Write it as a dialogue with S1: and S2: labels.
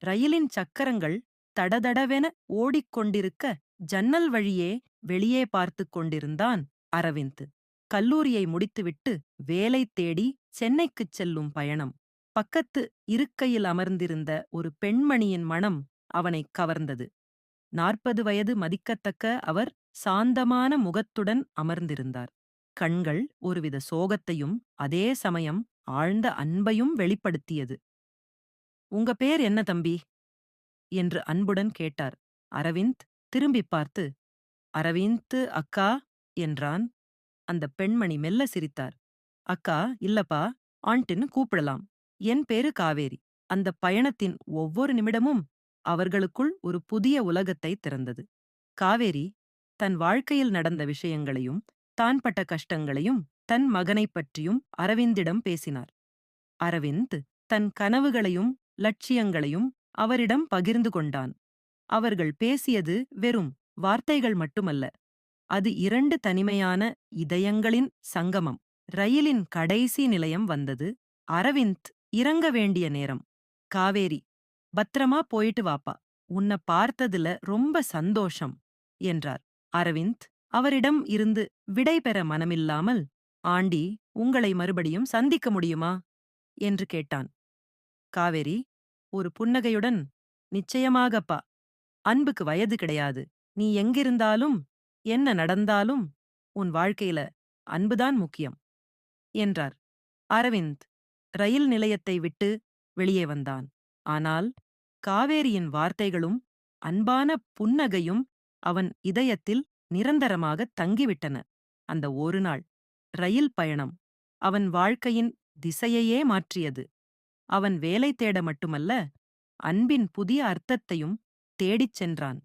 S1: ரயிலின் சக்கரங்கள் தடதடவென ஓடிக்கொண்டிருக்க ஜன்னல் வழியே வெளியே பார்த்துக் கொண்டிருந்தான் அரவிந்த். கல்லூரியை முடித்துவிட்டு வேலை தேடி சென்னைக்குச் செல்லும் பயணம். பக்கத்து இருக்கையில் அமர்ந்திருந்த ஒரு பெண்மணியின் மனம் அவனைக் கவர்ந்தது. 40 வயது மதிக்கத்தக்க அவர் சாந்தமான முகத்துடன் அமர்ந்திருந்தார். கண்கள் ஒருவித சோகத்தையும் அதே சமயம் ஆழ்ந்த அன்பையும் வெளிப்படுத்தியது. "உங்க பேர் என்ன தம்பி?" என்று அன்புடன் கேட்டார். அரவிந்த் திரும்பிப் பார்த்து, "அரவிந்த் அக்கா" என்றான். அந்தப் பெண்மணி மெல்ல சிரித்தார். "அக்கா இல்லப்பா, ஆண்ட்டுன்னு கூப்பிடலாம். என் பேரு காவேரி." அந்தப் பயணத்தின் ஒவ்வொரு நிமிடமும் அவர்களுக்குள் ஒரு புதிய உலகத்தைத் திறந்தது. காவேரி தன் வாழ்க்கையில் நடந்த விஷயங்களையும், தான் பட்ட கஷ்டங்களையும், தன் மகனைப் பற்றியும் அரவிந்திடம் பேசினார். அரவிந்த் தன் கனவுகளையும் லட்சியங்களையும் அவரிடம் பகிர்ந்து கொண்டான். அவர்கள் பேசியது வெறும் வார்த்தைகள் மட்டுமல்ல, அது 2 தனிமையான இதயங்களின் சங்கமம். ரயிலின் கடைசி நிலையம் வந்தது. அரவிந்த் இறங்க வேண்டிய நேரம். "காவேரி, பத்திரமா போயிட்டு வாப்பா. உன்ன பார்த்ததுல ரொம்ப சந்தோஷம்" என்றார். அரவிந்த் அவரிடம் இருந்து விடை பெற மனமில்லாமல், "ஆண்டி, உங்களை மறுபடியும் சந்திக்க முடியுமா?" என்று கேட்டான். காவேரி ஒரு புன்னகையுடன், "நிச்சயமாகப்பா. அன்புக்கு வயது கிடையாது. நீ எங்கிருந்தாலும், என்ன நடந்தாலும், உன் வாழ்க்கையில அன்புதான் முக்கியம்" என்றார். அரவிந்த் ரயில் நிலையத்தை விட்டு வெளியே வந்தான். ஆனால் காவேரியின் வார்த்தைகளும் அன்பான புன்னகையும் அவன் இதயத்தில் நிரந்தரமாக தங்கிவிட்டன. அந்த ஒரு நாள் ரயில் பயணம் அவன் வாழ்க்கையின் திசையையே மாற்றியது. அவன் வேலை தேட மட்டுமல்ல, அன்பின் புதிய அர்த்தத்தையும் தேடிச் சென்றான்.